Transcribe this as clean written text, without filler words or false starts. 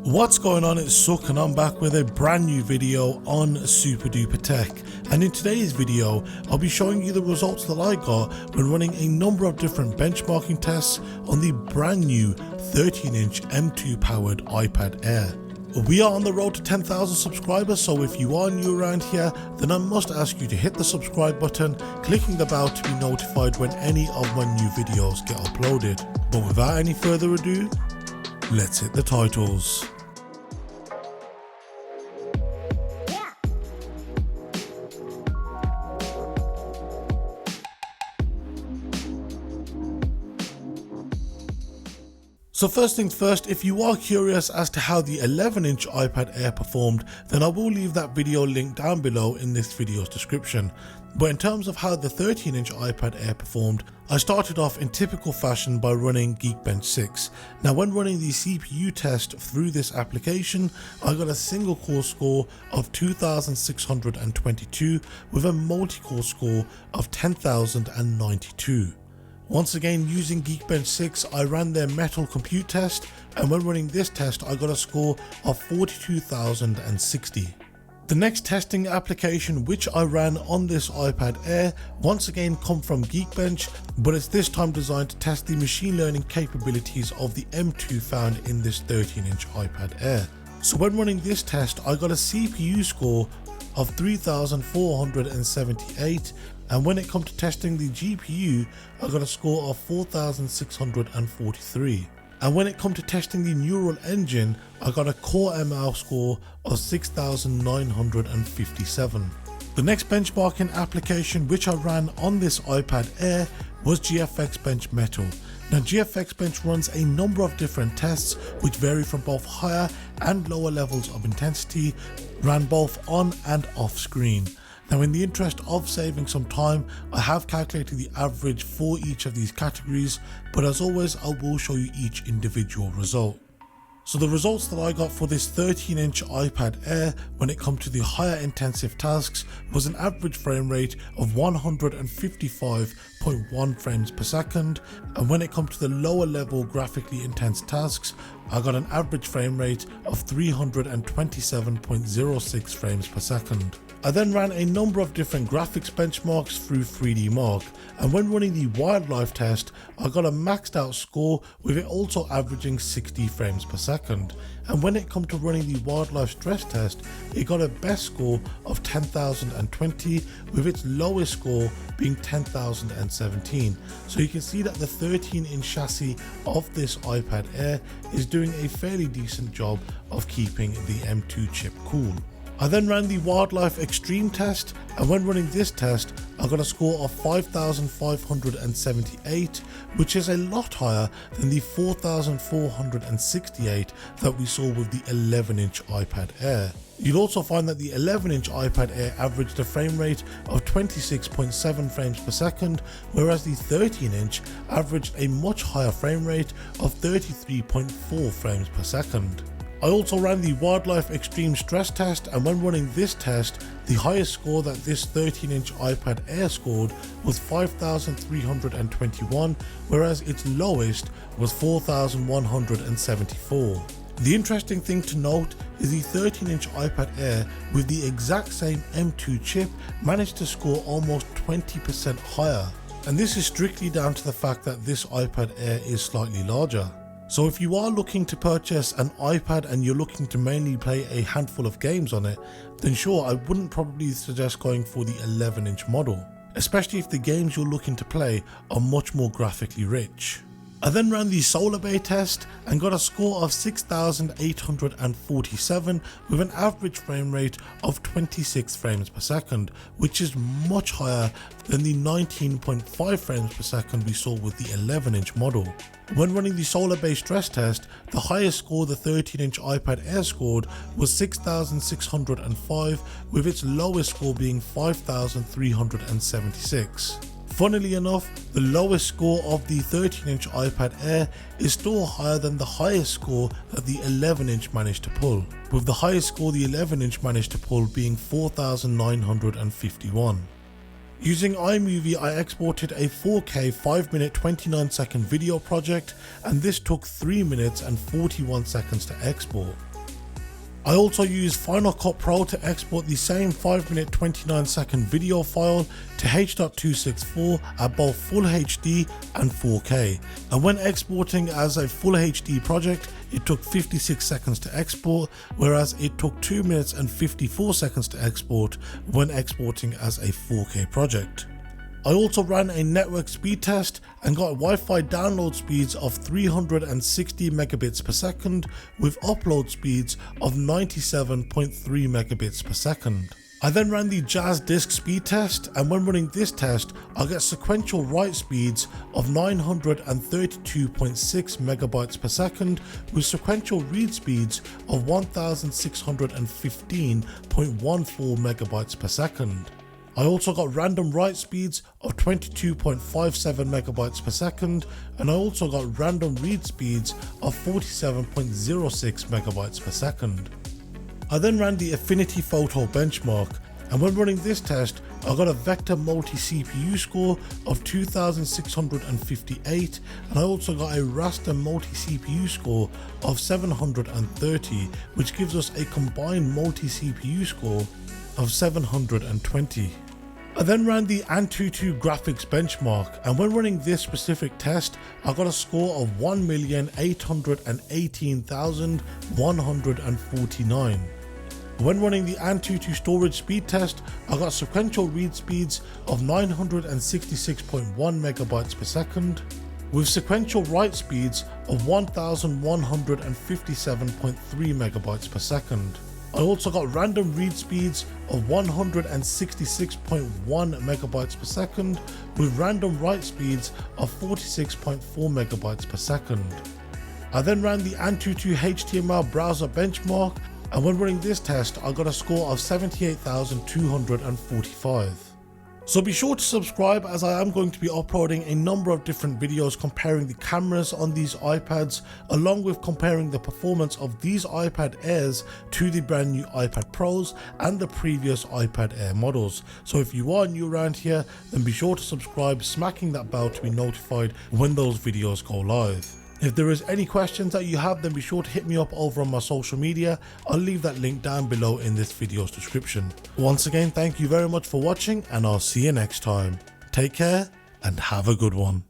What's going on, it's Suk and I'm back with a brand new video on SuperDuprTech, and in today's video I'll be showing you the results that I got when running a number of different benchmarking tests on the brand new 13-inch M2 powered iPad Air. We are on the road to 10,000 subscribers, so if you are new around here then I must ask you to hit the subscribe button, clicking the bell to be notified when any of my new videos get uploaded. But without any further ado, let's hit the titles. So first things first, if you are curious as to how the 11-inch iPad Air performed, then I will leave that video linked down below in this video's description. But in terms of how the 13-inch iPad Air performed, I started off in typical fashion by running Geekbench 6. Now when running the CPU test through this application, I got a single core score of 2,622 with a multi-core score of 10,092. Once again, using Geekbench 6, I ran their metal compute test, and when running this test I got a score of 42,060. The next testing application which I ran on this iPad Air once again come from Geekbench, but it's this time designed to test the machine learning capabilities of the M2 found in this 13-inch iPad Air. So when running this test I got a CPU score of 3,478, and when it comes to testing the GPU I got a score of 4,643. And when it comes to testing the neural engine I got a Core ML score of 6,957. The next benchmarking application which I ran on this iPad Air was GFX Bench Metal. Now GFX Bench runs a number of different tests which vary from both higher and lower levels of intensity, ran both on and off screen. Now in the interest of saving some time, I have calculated the average for each of these categories, but as always I will show you each individual result. So the results that I got for this 13-inch iPad Air when it comes to the higher intensive tasks was an average frame rate of 155.1 frames per second, and when it comes to the lower level graphically intense tasks I got an average frame rate of 327.06 frames per second. I then ran a number of different graphics benchmarks through 3D Mark, and when running the wildlife test I got a maxed out score with it also averaging 60 frames per second, and when it come to running the wildlife stress test it got a best score of 10,020 with its lowest score being 10,017. So you can see that the 13-inch chassis of this iPad Air is doing a fairly decent job of keeping the M2 chip cool. I then ran the wildlife extreme test, and when running this test I got a score of 5,578, which is a lot higher than the 4,468 that we saw with the 11-inch iPad Air. You'll also find that the 11-inch iPad Air averaged a frame rate of 26.7 frames per second, whereas the 13-inch averaged a much higher frame rate of 33.4 frames per second. I also ran the wildlife extreme stress test, and when running this test the highest score that this 13-inch iPad Air scored was 5,321, whereas its lowest was 4,174. The interesting thing to note is the 13-inch iPad Air with the exact same M2 chip managed to score almost 20% higher, and this is strictly down to the fact that this iPad Air is slightly larger. So if you are looking to purchase an iPad and you're looking to mainly play a handful of games on it, then sure, I wouldn't probably suggest going for the 11-inch model, especially if the games you're looking to play are much more graphically rich. I then ran the Solar Bay test and got a score of 6,847 with an average frame rate of 26 frames per second, which is much higher than the 19.5 frames per second we saw with the 11-inch model. When running the Solar Bay stress test, the highest score the 13-inch iPad Air scored was 6,605, with its lowest score being 5,376. Funnily enough, the lowest score of the 13-inch iPad Air is still higher than the highest score that the 11-inch managed to pull, with the highest score the 11-inch managed to pull being 4,951. Using iMovie, I exported a 4K 5-minute 29-second video project, and this took 3 minutes and 41 seconds to export. I also use Final Cut Pro to export the same 5-minute 29-second video file to H.264 at both Full HD and 4K, and when exporting as a Full HD project it took 56 seconds to export, whereas it took 2 minutes and 54 seconds to export when exporting as a 4K project. I also ran a network speed test and got Wi-Fi download speeds of 360 megabits per second with upload speeds of 97.3 megabits per second. I then ran the Jazz disk speed test, and when running this test I get sequential write speeds of 932.6 megabytes per second with sequential read speeds of 1615.14 megabytes per second. I also got random write speeds of 22.57 megabytes per second, and I also got random read speeds of 47.06 megabytes per second. I then ran the Affinity Photo benchmark, and when running this test I got a vector multi-CPU score of 2658, and I also got a raster multi-CPU score of 730, which gives us a combined multi-CPU score of 720. I then ran the Antutu graphics benchmark, and when running this specific test I got a score of 1,818,149. When running the Antutu storage speed test I got sequential read speeds of 966.1 megabytes per second with sequential write speeds of 1157.3 megabytes per second. I also got random read speeds of 166.1 megabytes per second with random write speeds of 46.4 megabytes per second. I then ran the Antutu HTML browser benchmark, and when running this test I got a score of 78,245. So be sure to subscribe, as I am going to be uploading a number of different videos comparing the cameras on these iPads, along with comparing the performance of these iPad Airs to the brand new iPad Pros and the previous iPad Air models. So if you are new around here, then be sure to subscribe, smacking that bell to be notified when those videos go live. If there is any questions that you have, then be sure to hit me up over on my social media. I'll leave that link down below in this video's description. Once again, thank you very much for watching, and I'll see you next time. Take care and have a good one.